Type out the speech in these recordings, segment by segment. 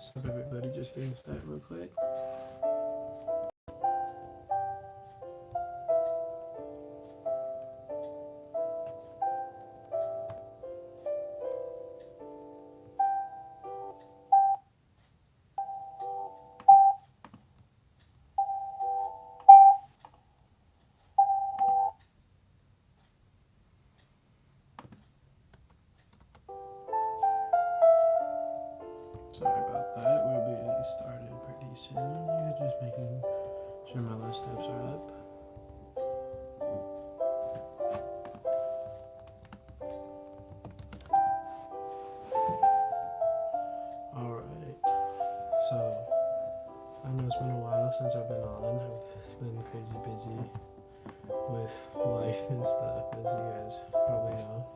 What's up, everybody? Just getting started real quick. Sorry about that. We'll be getting started pretty soon. Yeah, just making sure my last steps are up. Alright. So, I know it's been a while since I've been on. I've been crazy busy with life and stuff, as you guys probably know.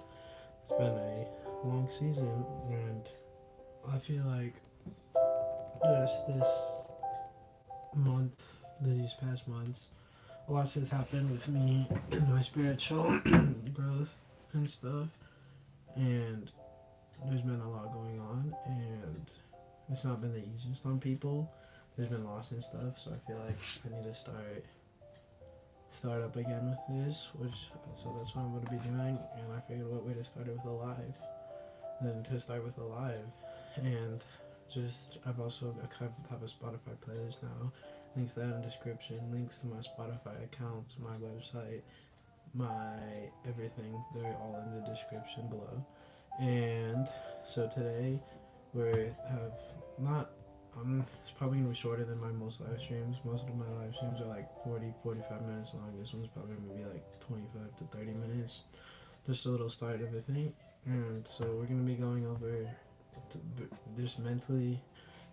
It's been a long season, and I feel like just these past months, a lot has happened with me in my spiritual growth and stuff, and there's been a lot going on, and it's not been the easiest on people. There's been loss and stuff, so I feel like I need to start up again with this, so that's what I'm going to be doing, and I figured what way to start it with a live than to start with a live. And just I've also have a Spotify playlist now. Links to that in the description. Links to my Spotify accounts, my website, my everything. They're all in the description below. And so today we have not. It's probably gonna be shorter than my most live streams. Most of my live streams are like 40-45 minutes long. This one's probably gonna be like 25 to 30 minutes. Just a little start of a thing. And so we're gonna be going over just mentally.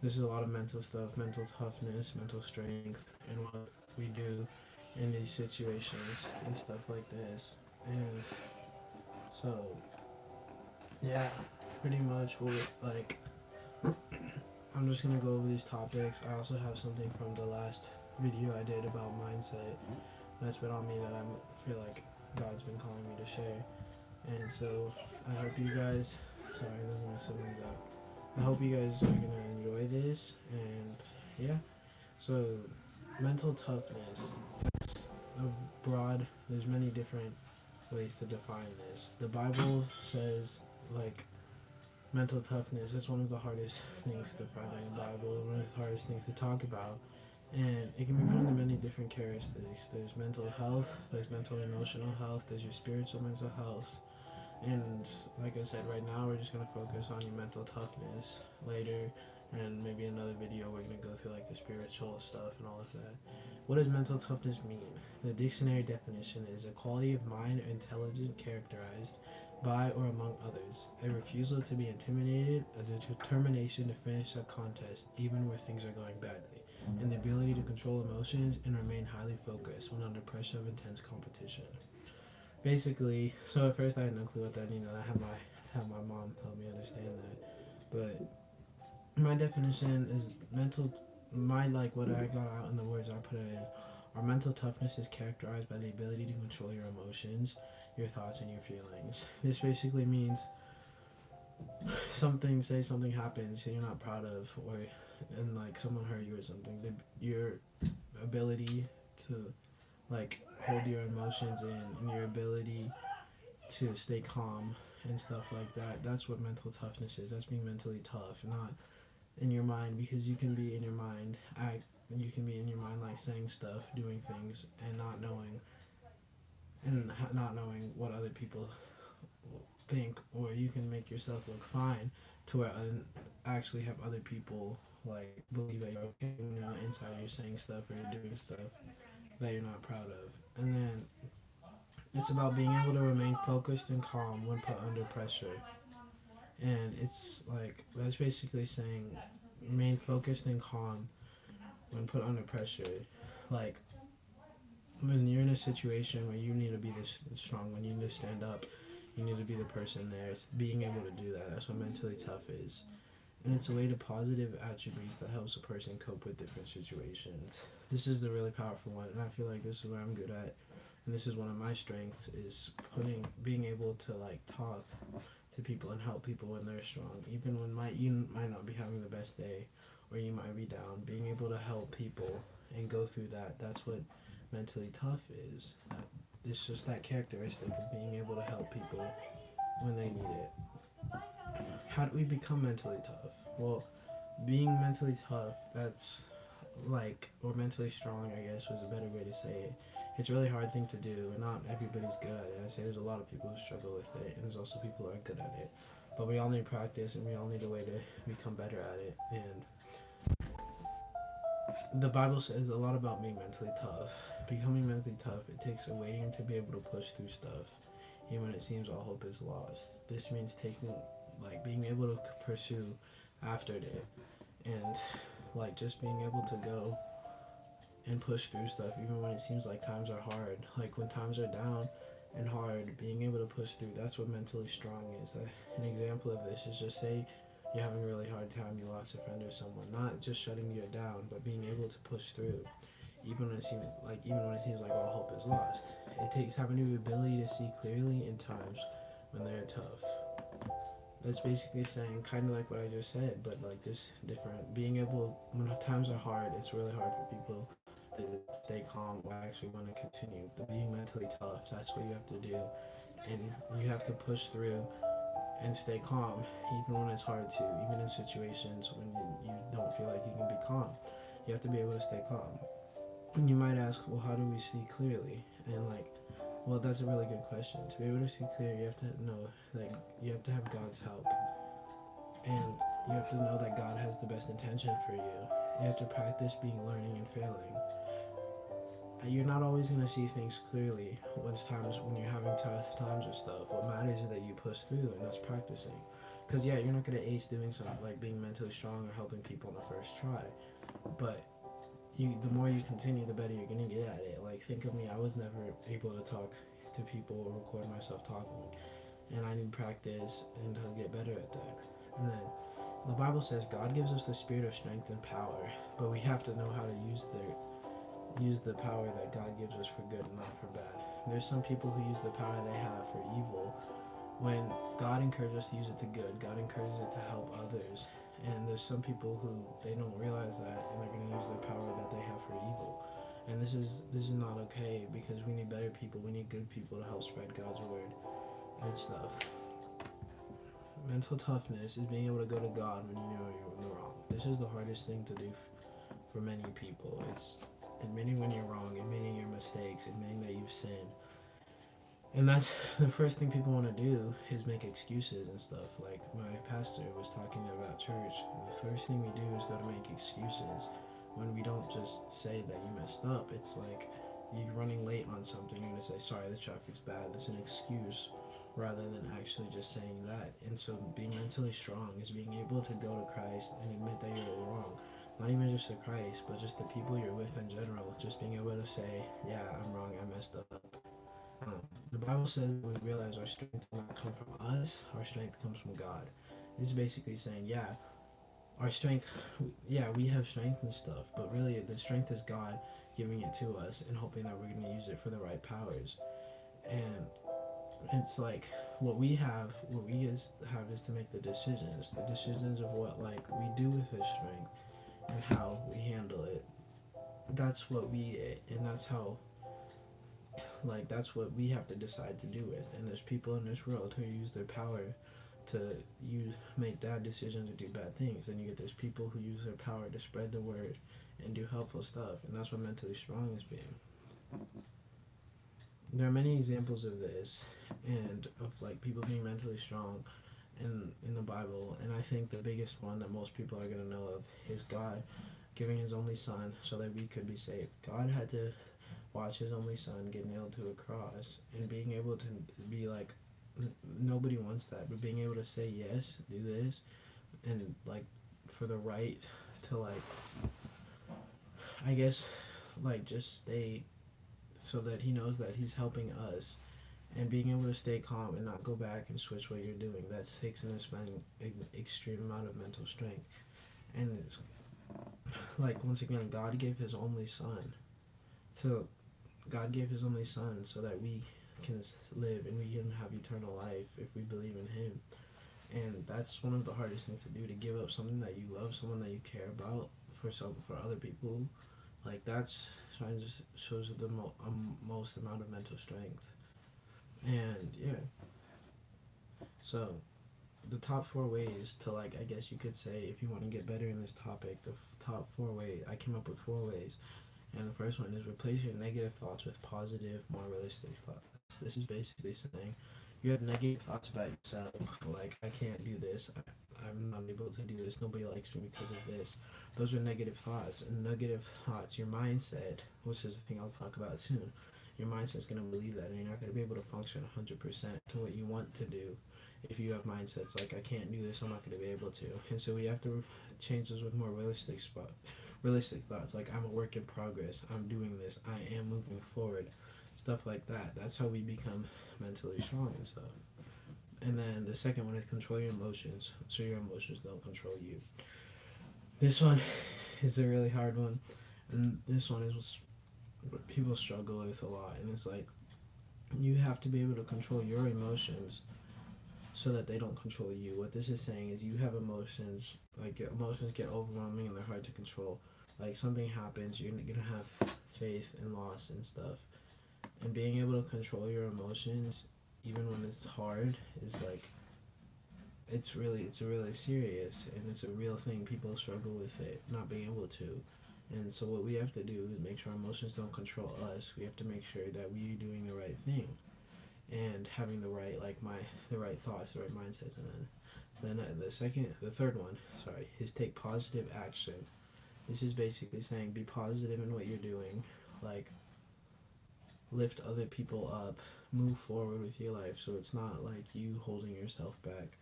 This is a lot of mental stuff, mental toughness, mental strength, and what we do in these situations and stuff like this. And so, yeah, pretty much I'm just gonna go over these topics. I also have something from the last video I did about mindset that's been on me that I feel like God's been calling me to share. And so I hope you guys, sorry, there's my siblings out. I hope you guys are gonna enjoy this, and yeah. So mental toughness, it's a broad, there's many different ways to define this. The Bible says like mental toughness is one of the hardest things to find in the Bible, and one of the hardest things to talk about. And it can be put into many different characteristics. There's mental health, there's mental emotional health, there's your spiritual mental health. And like I said, right now we're just going to focus on your mental toughness. Later, and maybe another video, we're going to go through like the spiritual stuff and all of that. What does mental toughness mean? The dictionary definition is a quality of mind or intelligence characterized by or among others, a refusal to be intimidated, a determination to finish a contest even where things are going badly, and the ability to control emotions and remain highly focused when under pressure of intense competition. Basically, so at first I had no clue what that, I had my mom help me understand that. But my definition is what I got out in the words I put it in. Our mental toughness is characterized by the ability to control your emotions, your thoughts, and your feelings. This basically means something happens you're not proud of, and like someone hurt you or something. Your ability to like hold your emotions in, and your ability to stay calm and stuff like that. That's what mental toughness is. That's being mentally tough, not in your mind, because you can be in your mind like saying stuff, doing things, and not knowing what other people think, or you can make yourself look fine to where actually have other people like believe that you're okay when you're inside, you're saying stuff or you're doing stuff that you're not proud of. And then it's about being able to remain focused and calm when put under pressure. And it's like, that's basically saying remain focused and calm when put under pressure. Like, when you're in a situation where you need to be this strong, when you need to stand up, you need to be the person there. It's being able to do that. That's what mentally tough is. And it's a way to positive attributes that helps a person cope with different situations. This is the really powerful one, and I feel like this is what I'm good at. And this is one of my strengths, is being able to like talk to people and help people when they're strong, even when you might not be having the best day, or you might be down. Being able to help people and go through that, that's what mentally tough is. It's just that characteristic of being able to help people when they need it. How do we become mentally tough? Well, being mentally tough, that's like, or mentally strong, I guess was a better way to say it. It's a really hard thing to do, and not everybody's good at it. I say there's a lot of people who struggle with it, and there's also people who are good at it. But we all need practice, and we all need a way to become better at it. And the Bible says a lot about being mentally tough. Becoming mentally tough, it takes a waiting to be able to push through stuff, even when it seems all hope is lost. This means being able to pursue after it, and just being able to go and push through stuff even when it seems like times are hard. Like when times are down and hard, being able to push through, that's what mentally strong is. An example of this is, just say you're having a really hard time, you lost a friend or someone, not just shutting you down, but being able to push through even when it seems like all hope is lost. It takes having the ability to see clearly in times when they're tough. That's basically saying kind of like what I just said, but like this different. Being able, when times are hard, it's really hard for people to stay calm or actually want to continue. The being mentally tough, that's what you have to do. And you have to push through and stay calm, even when it's hard to, even in situations when you don't feel like you can be calm. You have to be able to stay calm. And you might ask, well, how do we see clearly? And well, that's a really good question. To be able to see clear, you have to know that you have to have God's help. And you have to know that God has the best intention for you. You have to practice being learning and failing. You're not always going to see things clearly when you're having tough times or stuff. What matters is that you push through, and that's practicing. Because, yeah, you're not going to ace doing something like being mentally strong or helping people on the first try. But the more you continue, the better you're going to get at it. Like, think of me, I was never able to talk to people or record myself talking. And I need practice and to get better at that. And then the Bible says God gives us the spirit of strength and power, but we have to know how to use the power that God gives us for good and not for bad. There's some people who use the power they have for evil, when God encourages us to use it to good. God encourages it to help others. And there's some people who they don't realize that, and they're going to use the power that they have for evil. And this is not okay, because we need better people. We need good people to help spread God's word and stuff. Mental toughness is being able to go to God when you know you're in the wrong. This is the hardest thing to do for many people. It's admitting when you're wrong, admitting your mistakes, admitting that you've sinned. And that's the first thing people want to do, is make excuses and stuff. Like my pastor was talking about church. The first thing we do is go to make excuses. When we don't just say that you messed up, it's like you're running late on something, you're going to say, sorry, the traffic's bad. That's an excuse, rather than actually just saying that. And so being mentally strong is being able to go to Christ and admit that you're wrong. Not even just to Christ, but just the people you're with in general. Just being able to say, yeah, I'm wrong, I messed up. The Bible says that we realize our strength does not come from us, our strength comes from God. This is basically saying, yeah, our strength, we have strength and stuff, but really the strength is God giving it to us and hoping that we're going to use it for the right powers. And it's like what we have is to make the decisions of what we do with this strength and how we handle it. That's what that's what we have to decide to do with. And there's people in this world who use their power to make bad decisions or do bad things. And you get those people who use their power to spread the word and do helpful stuff. And that's what mentally strong is being. There are many examples of this, and of people being mentally strong in the Bible. And I think the biggest one that most people are going to know of is God giving his only son so that we could be saved. God had to watch his only son get nailed to a cross, and being able to be nobody wants that, but being able to say yes, do this, and for the right to I guess just stay, so that he knows that he's helping us, and being able to stay calm and not go back and switch what you're doing. That takes an extreme amount of mental strength. And it's once again, God gave his only son so that we can live and we can have eternal life if we believe in him. And that's one of the hardest things to do, to give up something that you love, someone that you care about, for other people. Like that's trying to shows the most amount of mental strength. And yeah, so the top 4 ways to, like, I guess you could say, if you want to get better in this topic, the top 4 ways, I came up with 4 ways. And the first one is replace your negative thoughts with positive, more realistic thoughts. This is basically saying you have negative thoughts about yourself, like, I can't do this, I'm not able to do this, nobody likes me because of this. Those are negative thoughts. And negative thoughts, your mindset, which is a thing I'll talk about soon, your mindset's going to believe that, and you're not going to be able to function 100% to what you want to do if you have mindsets like, I can't do this, I'm not going to be able to. And so we have to change those with more realistic thoughts, like, I'm a work in progress, I'm doing this, I am moving forward, stuff like that. That's how we become mentally strong and stuff. And then the second one is control your emotions, so your emotions don't control you. This one is a really hard one, and this one is what people struggle with a lot. And it's like, you have to be able to control your emotions so that they don't control you. What this is saying is, you have emotions, like, your emotions get overwhelming and they're hard to control. Like, something happens, you're gonna have faith and loss and stuff. And being able to control your emotions, even when it's hard, is like, it's really serious, and it's a real thing. People struggle with it, not being able to. And so what we have to do is make sure our emotions don't control us. We have to make sure that we're doing the right thing and having the right, like, the right thoughts, the right mindsets. And then the third one, sorry, is take positive action. This is basically saying, be positive in what you're doing, like, lift other people up, move forward with your life, so it's not like you holding yourself back.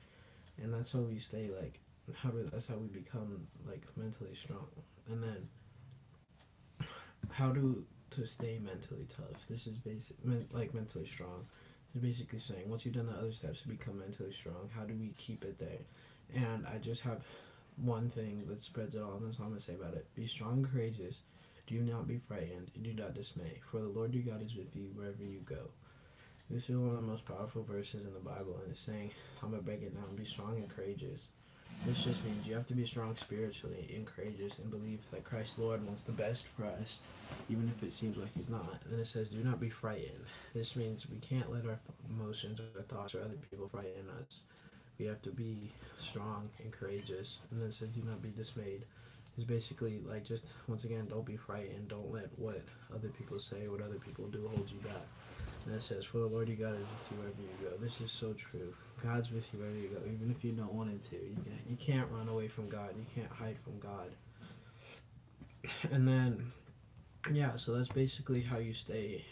And that's how we stay, like, that's how we become, like, mentally strong. And then how to stay mentally tough. This is like, mentally strong. So basically saying, once you've done the other steps to become mentally strong, how do we keep it there? And I just have one thing that spreads it all, and that's all I'm going to say about it. Be strong and courageous. Do not be frightened, and do not dismay, for the Lord your God is with you wherever you go. This is one of the most powerful verses in the Bible, and it's saying, I'm going to break it down, be strong and courageous. This just means you have to be strong spiritually and courageous, and believe that Christ Lord wants the best for us, even if it seems like he's not. And then it says, do not be frightened. This means we can't let our emotions or our thoughts or other people frighten us. We have to be strong and courageous. And then it says, do not be dismayed. It's basically like, just, once again, don't be frightened. Don't let what other people say, what other people do, hold you back. And it says, for the Lord your God is with you wherever you go. This is so true. God's with you wherever you go, even if you don't want him to. You can't run away from God. You can't hide from God. And then, yeah, so that's basically how you stay.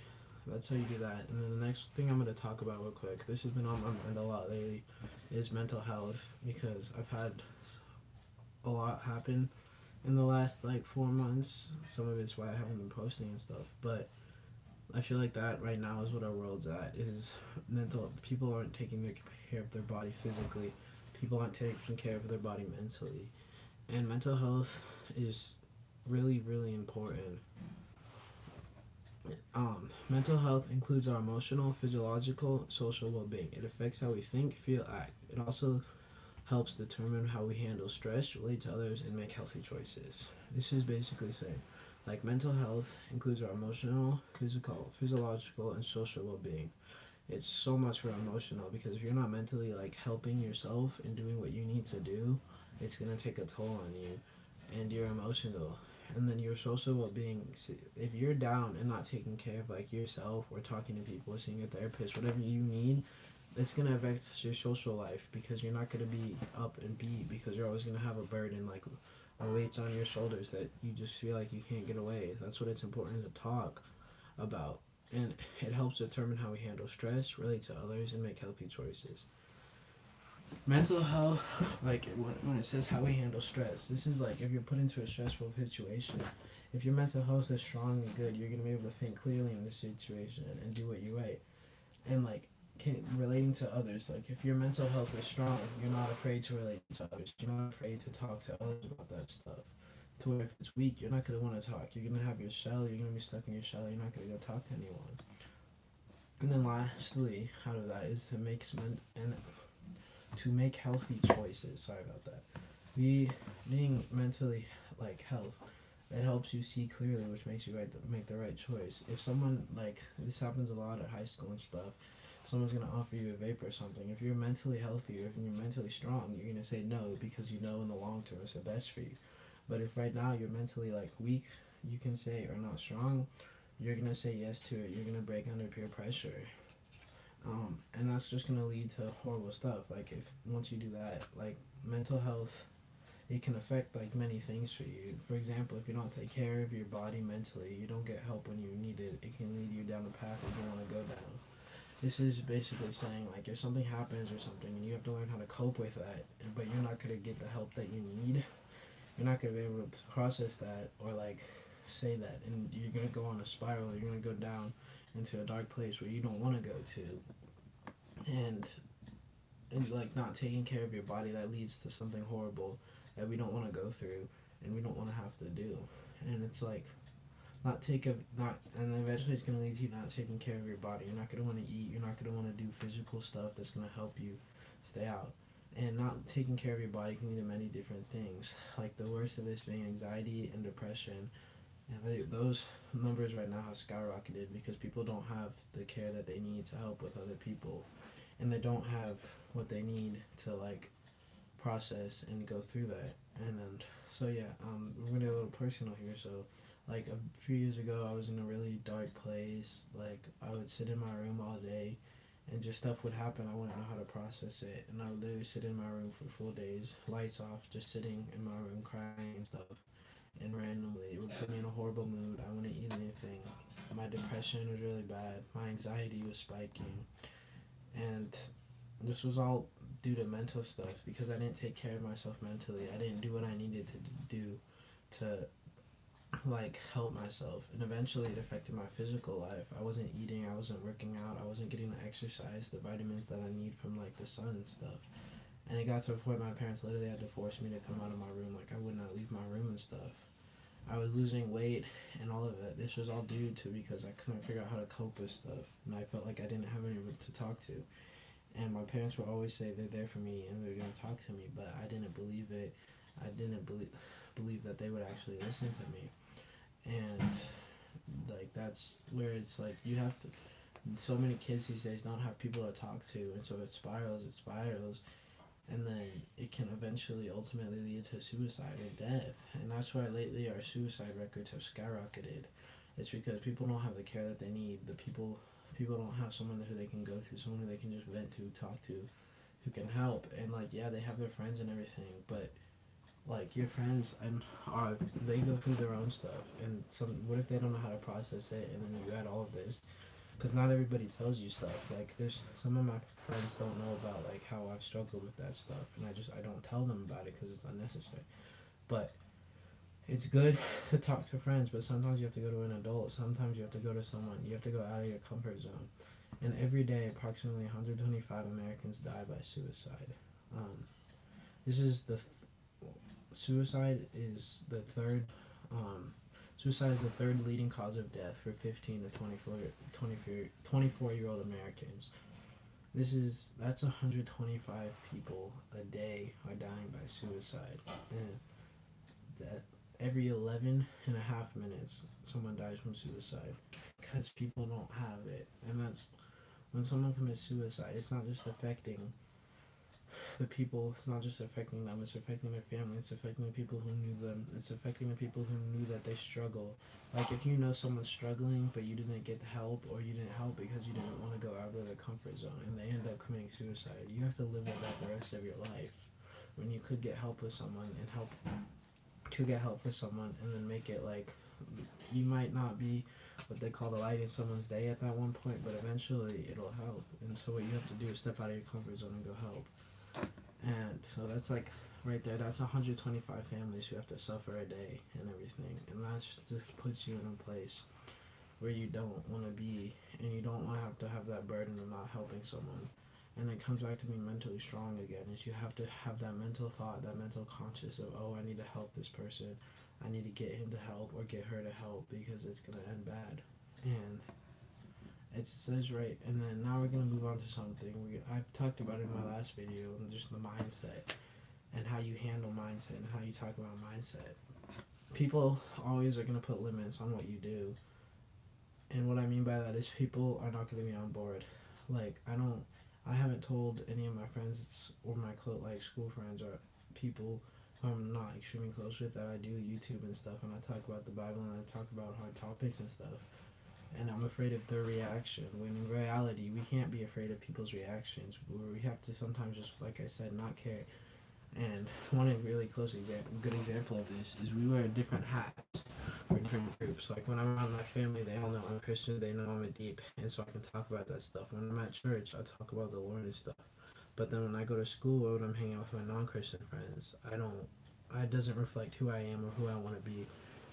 That's how you do that. And then the next thing I'm going to talk about real quick, this has been on my mind a lot lately, is mental health, because I've had a lot happen in the last, like, 4 months. Some of it's why I haven't been posting and stuff, but I feel like that right now is what our world's at, is mental. People aren't taking care of their body physically. People aren't taking care of their body mentally. And mental health is really, really important. Mental health includes our emotional, physiological, social well-being. It affects how we think, feel, act. It also helps determine how we handle stress, relate to others, and make healthy choices. This is basically saying, like, mental health includes our emotional, physical, physiological, and social well-being. It's so much for emotional, because if you're not mentally, like, helping yourself and doing what you need to do, it's going to take a toll on you. And you're emotional. And then your social well-being, if you're down and not taking care of, like, yourself, or talking to people, or seeing a therapist, whatever you need, it's going to affect your social life, because you're not going to be up and beat, because you're always going to have a burden, like, a weight's on your shoulders that you just feel like you can't get away. That's what it's important to talk about. And it helps determine how we handle stress, relate to others, and make healthy choices. Mental health, like, when it says how we handle stress, this is like, if you're put into a stressful situation, if your mental health is strong and good, you're going to be able to think clearly in this situation and do what you right. And, like, relating to others, like, if your mental health is strong, you're not afraid to relate to others. You're not afraid to talk to others about that stuff. To where if it's weak, you're not going to want to talk. You're going to have your shell. You're going to be stuck in your shell. You're not going to go talk to anyone. And then lastly, out of that, is to make to make healthy choices. Sorry about that. Being mentally like health, it helps you see clearly, which makes you make the right choice. If someone, like, this happens a lot at high school and stuff, someone's gonna offer you a vape or something. If you're mentally healthy or if you're mentally strong, you're gonna say no because you know in the long term it's the best for you. But if right now you're mentally like weak, you can say, or not strong, you're gonna say yes to it. You're gonna break under peer pressure, and that's just gonna lead to horrible stuff. Like if once you do that, like mental health, it can affect like many things for you. For example, if you don't take care of your body mentally, you don't get help when you need it. It can lead you down a path you don't want to go down. This is basically saying like if something happens or something and you have to learn how to cope with that, but you're not gonna get the help that you need. You're not gonna be able to process that or like say that, and you're gonna go on a spiral. You're gonna go down into a dark place where you don't want to go to, and like not taking care of your body, that leads to something horrible that we don't want to go through and we don't want to have to do. And it's like and eventually it's going to lead to you not taking care of your body. You're not going to want to eat, you're not going to want to do physical stuff that's going to help you stay out. And not taking care of your body can lead to many different things, like the worst of this being anxiety and depression. And those numbers right now have skyrocketed because people don't have the care that they need to help with other people, and they don't have what they need to like process and go through that. And then so yeah, we're gonna get a little personal here. So like a few years ago, I was in a really dark place. Like I would sit in my room all day, and just stuff would happen. I wouldn't know how to process it, and I would literally sit in my room for full days, lights off, just sitting in my room crying and stuff. And randomly, it would put me in a horrible mood. I wouldn't eat anything. My depression was really bad. My anxiety was spiking, and this was all due to mental stuff because I didn't take care of myself mentally. I didn't do what I needed to do to like help myself, and eventually it affected my physical life. I wasn't eating, I wasn't working out, I wasn't getting the exercise, the vitamins that I need from like the sun and stuff. And it got to a point my parents literally had to force me to come out of my room. Like I would not leave my room and stuff. I was losing weight and all of that. This was all due to because I couldn't figure out how to cope with stuff, and I felt like I didn't have anyone to talk to. And my parents would always say they're there for me and they're gonna talk to me, but I didn't believe it. I didn't believe that they would actually listen to me. And like that's where it's like you have to. So many kids these days don't have people to talk to, and so it spirals, and then it can eventually ultimately lead to suicide or death. And that's why lately our suicide records have skyrocketed. It's because people don't have the care that they need. People don't have someone who they can go to, someone who they can just vent to, talk to, who can help. And like yeah, they have their friends and everything, but like your friends and they go through their own stuff, and what if they don't know how to process it, and then you add all of this, because not everybody tells you stuff. Like there's some of my friends don't know about like how I've struggled with that stuff, and I don't tell them about it because it's unnecessary. But it's good to talk to friends, but sometimes you have to go to an adult. Sometimes you have to go to someone. You have to go out of your comfort zone. And every day, approximately 125 Americans die by suicide. This is suicide is the third. Suicide is the third leading cause of death for 15 to 24-year-old Americans. That's 125 people a day are dying by suicide, and that every 11 and a half minutes someone dies from suicide because people don't have it. And that's when someone commits suicide, it's not just affecting the people, it's not just affecting them, it's affecting their family, it's affecting the people who knew them, it's affecting the people who knew that they struggle. Like if you know someone's struggling but you didn't get help, or you didn't help because you didn't want to go out of their comfort zone and they end up committing suicide, you have to live with that the rest of your life. When you could get help with someone and get help for someone, and then make it like you might not be what they call the light in someone's day at that one point, but eventually it'll help. And so what you have to do is step out of your comfort zone and go help. And so that's like right there, that's 125 families who have to suffer a day and everything, and that just puts you in a place where you don't want to be, and you don't want to have that burden of not helping someone. And it comes back to being mentally strong again, is you have to have that mental thought, that mental conscious of, oh, I need to help this person, I need to get him to help or get her to help, because it's going to end bad. And It says right, and then now we're gonna move on to something I've talked about in my last video, and just the mindset and how you handle mindset and how you talk about mindset. People always are gonna put limits on what you do, and what I mean by that is people are not gonna be on board. Like I haven't told any of my friends or my like school friends or people who I'm not extremely close with that I do YouTube and stuff, and I talk about the Bible and I talk about hard topics and stuff, and I'm afraid of their reaction. When in reality, we can't be afraid of people's reactions. We have to sometimes just, like I said, not care. And one really good example of this is we wear different hats for different groups. Like when I'm around my family, they all know I'm Christian. They know I'm a deep, and so I can talk about that stuff. When I'm at church, I talk about the Lord and stuff. But then when I go to school or when I'm hanging out with my non-Christian friends, I don't. It doesn't reflect who I am or who I want to be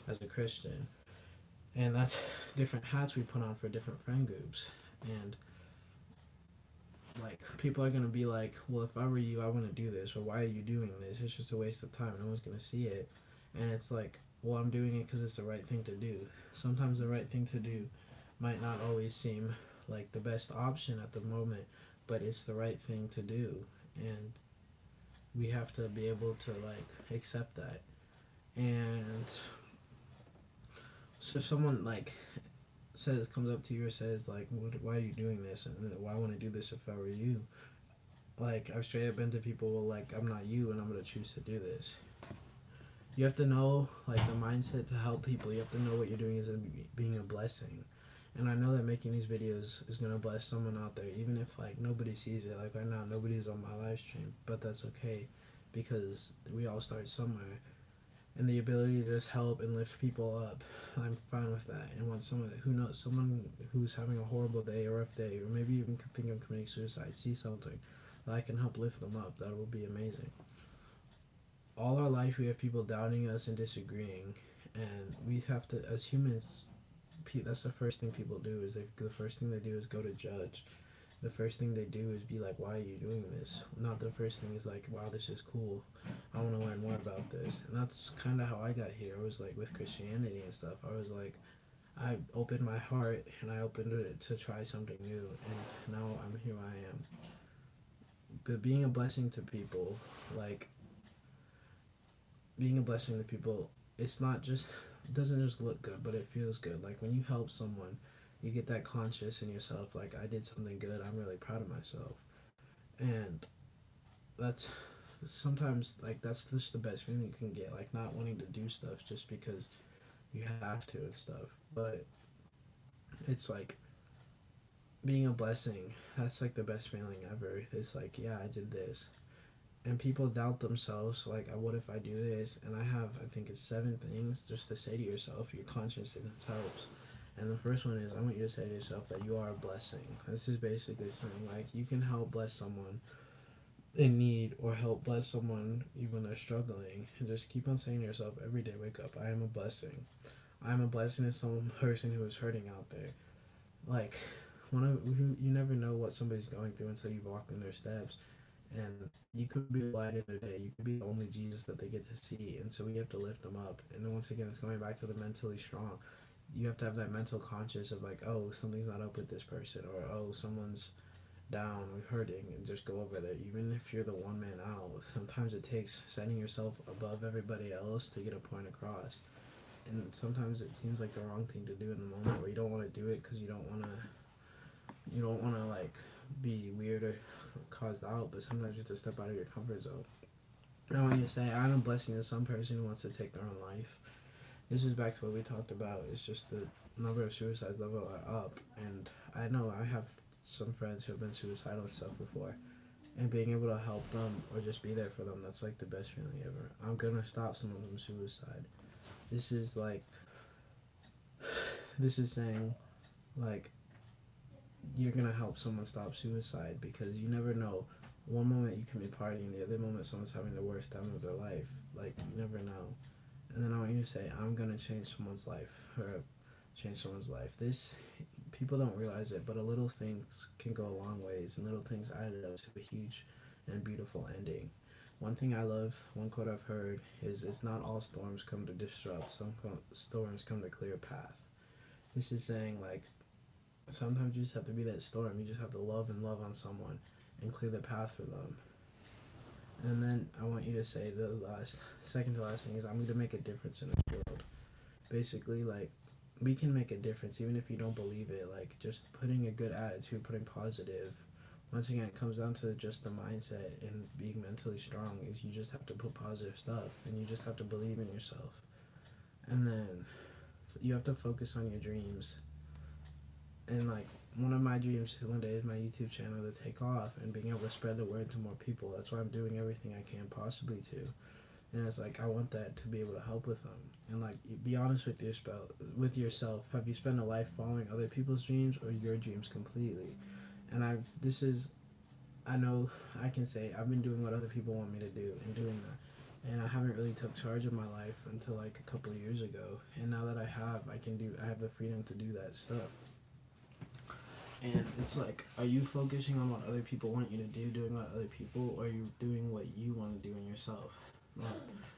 as a Christian. And that's different hats we put on for different friend groups. And like people are gonna be like, well, if I were you, I want to do this, or why are you doing this? It's just a waste of time. No one's gonna see it. And it's like, well, I'm doing it because it's the right thing to do. Sometimes the right thing to do might not always seem like the best option at the moment, but it's the right thing to do, and we have to be able to like accept that. And so if someone like comes up to you or says like, why are you doing this, and why I want to do this if I were you, like I've straight up been to people, well, like I'm not you and I'm gonna choose to do this. You have to know like the mindset to help people. You have to know what you're doing is being a blessing. And I know that making these videos is gonna bless someone out there, even if like nobody sees it. Like right now, nobody's on my live stream, but that's okay, because we all start somewhere. And the ability to just help and lift people up, I'm fine with that. And when someone who's having a horrible day or rough day, or maybe even thinking of committing suicide, see something that I can help lift them up, that will be amazing. All our life, we have people doubting us and disagreeing, and we have to, as humans, that's the first thing people do. The first thing they do is go to judge. The first thing they do is be like, why are you doing this? Not the first thing is like, wow, this is cool. I want to learn more about this. And that's kind of how I got here. I was like, with Christianity and stuff, I was like, I opened my heart and I opened it to try something new. And now I'm here I am. But being a blessing to people, like, being a blessing to people, it's not just, it doesn't just look good, but it feels good. Like, when you help someone, you get that conscious in yourself, like, I did something good, I'm really proud of myself. And that's sometimes, like, that's just the best feeling you can get, like, not wanting to do stuff just because you have to and stuff. But it's like being a blessing, that's like the best feeling ever. It's like, yeah, I did this. And people doubt themselves, like, what if I do this? And I think it's 7 things just to say to yourself. You're conscious, and it helps. And the first one is, I want you to say to yourself that you are a blessing. This is basically saying, like, you can help bless someone in need, or help bless someone even when they're struggling. And just keep on saying to yourself every day, wake up, I am a blessing. I am a blessing to some person who is hurting out there. Like, you never know what somebody's going through until you walk in their steps. And you could be the light in their day. You could be the only Jesus that they get to see. And so we have to lift them up. And then once again, it's going back to the mentally strong. You have to have that mental conscious of like, oh, something's not up with this person, or oh, someone's down or hurting, and just go over there. Even if you're the one man out, sometimes it takes setting yourself above everybody else to get a point across. And sometimes it seems like the wrong thing to do in the moment, where you don't want to do it because you don't want to like be weird or caused out, but sometimes you have to step out of your comfort zone. I want you to say, I'm a blessing to some person who wants to take their own life. This is back to what we talked about. It's just the number of suicides level are up, and I know I have some friends who have been suicidal and stuff before, and being able to help them or just be there for them, that's like the best feeling ever. I'm gonna stop someone from suicide. This is like, this is saying, like, you're gonna help someone stop suicide, because you never know. One moment you can be partying, the other moment someone's having the worst time of their life. Like, you never know. And then I want you to say, I'm gonna change someone's life, or change someone's life. This, people don't realize it, but a little things can go a long ways, and little things added up to a huge and beautiful ending. One thing I love, one quote I've heard is, it's not all storms come to disrupt, some storms come to clear a path. This is saying, like, Sometimes you just have to be that storm. You just have to love and love on someone and clear the path for them. And then I want you to say the second to last thing is, I'm going to make a difference in this world. Basically, like, we can make a difference even if you don't believe it. Like, just putting a good attitude, putting positive. Once again, it comes down to just the mindset and being mentally strong. Is you just have to put positive stuff and you just have to believe in yourself. And then you have to focus on your dreams. And like, one of my dreams one day is my YouTube channel to take off and being able to spread the word to more people. That's why I'm doing everything I can possibly to. And it's like, I want that to be able to help with them. And like, be honest with yourself. Have you spent a life following other people's dreams or your dreams completely? And I know I can say I've been doing what other people want me to do and doing that. And I haven't really took charge of my life until like a couple of years ago. And now that I have the freedom to do that stuff. And it's like, are you focusing on what other people want you to do, doing what other people, or are you doing what you want to do in yourself?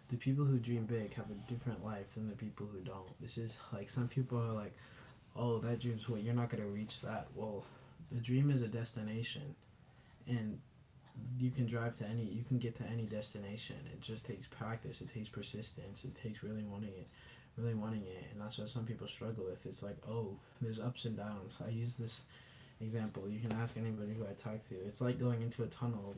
The people who dream big have a different life than the people who don't. This is like, some people are like, oh, that dream's what, you're not going to reach that. Well, the dream is a destination, and you can get to any destination. It just takes practice, it takes persistence, it takes really wanting it, and that's what some people struggle with. It's like, oh, there's ups and downs. I use this example. You can ask anybody who I talk to. It's like going into a tunnel,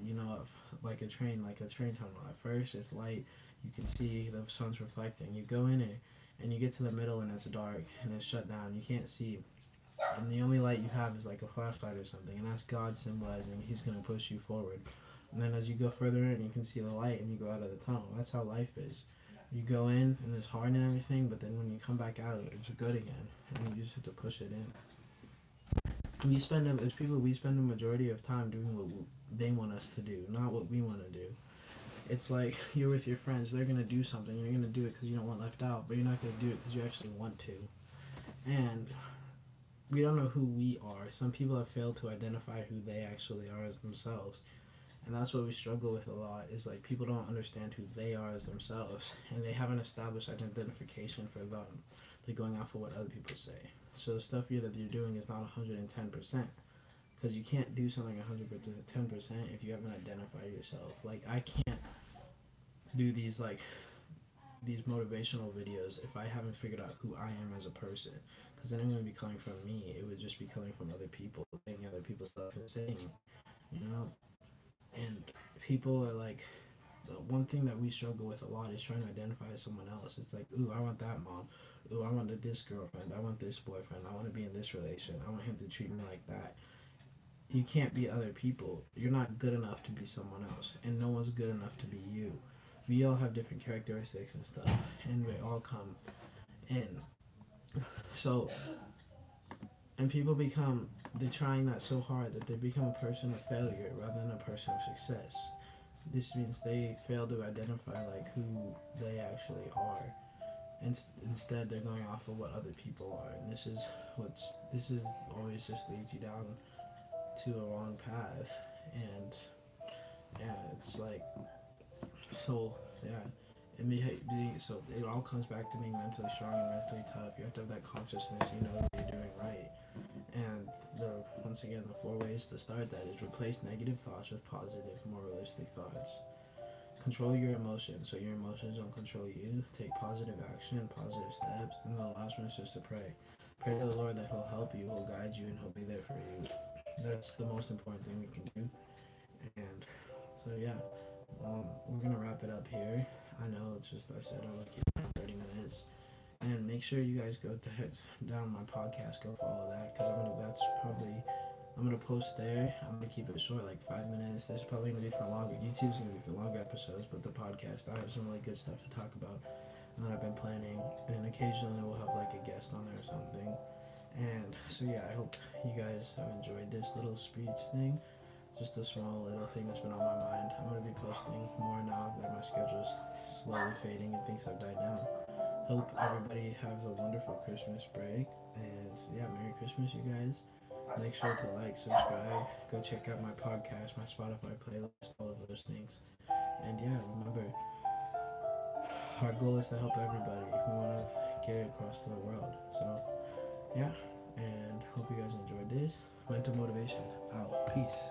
like a train tunnel. At first, it's light. You can see the sun's reflecting. You go in it, and you get to the middle, and it's dark, and it's shut down. You can't see. And the only light you have is like a flashlight or something, and that's God symbolizing He's going to push you forward. And then as you go further in, you can see the light, and you go out of the tunnel. That's how life is. You go in, and it's hard and everything, but then when you come back out, it's good again, and you just have to push it in. We spend the majority of time doing what they want us to do, not what we want to do. It's like you're with your friends, they're going to do something, you're going to do it because you don't want left out, but you're not going to do it because you actually want to. And we don't know who we are. Some people have failed to identify who they actually are as themselves. And that's what we struggle with a lot, is like, people don't understand who they are as themselves, and they haven't established identification for them. They're going off of what other people say. So the stuff that you're doing is not 110%, because you can't do something 110% if you haven't identified yourself. Like, I can't do these motivational videos if I haven't figured out who I am as a person, because then I'm going to be coming from me. It would just be coming from other people, saying other people's stuff and saying, and people are like, the one thing that we struggle with a lot is trying to identify as someone else. It's like, ooh, I want that mom. Ooh, I want this girlfriend. I want this boyfriend. I want to be in this relation. I want him to treat me like that. You can't be other people. You're not good enough to be someone else, and no one's good enough to be you. We all have different characteristics and stuff, and we all come in. So, and people they're trying that so hard that they become a person of failure rather than a person of success. This means they fail to identify like who they actually are. Instead, they're going off of what other people are, and this is always just leads you down to a wrong path. And yeah, it's like, so yeah, so it all comes back to being mentally strong and mentally tough. You have to have that consciousness, what you're doing right. And once again, the 4 ways to start that is: replace negative thoughts with positive, more realistic thoughts. Control your emotions so your emotions don't control you. Take positive action, positive steps. And the last one is just to pray. Pray to the Lord that He'll help you, He'll guide you, and He'll be there for you. That's the most important thing we can do. And so yeah, we're gonna wrap it up here. I know it's just, I said I would keep it 30 minutes. And make sure you guys go to head down my podcast, go follow that, because I'm gonna post there. I'm gonna keep it short, like 5 minutes. This is probably gonna be for longer. YouTube's gonna be for longer episodes, but the podcast, I have some really good stuff to talk about and that I've been planning. And occasionally we'll have like a guest on there or something. And so yeah, I hope you guys have enjoyed this little speech thing. Just a small little thing that's been on my mind. I'm gonna be posting more now that my schedule's slowly fading and things have died down. Hope everybody has a wonderful Christmas break, and yeah, Merry Christmas, you guys. Make sure to like, subscribe, go check out my podcast, my Spotify playlist, all of those things. And yeah, remember, our goal is to help everybody. We want to get it across to the world. So yeah, and hope you guys enjoyed this. Mental motivation out. Peace.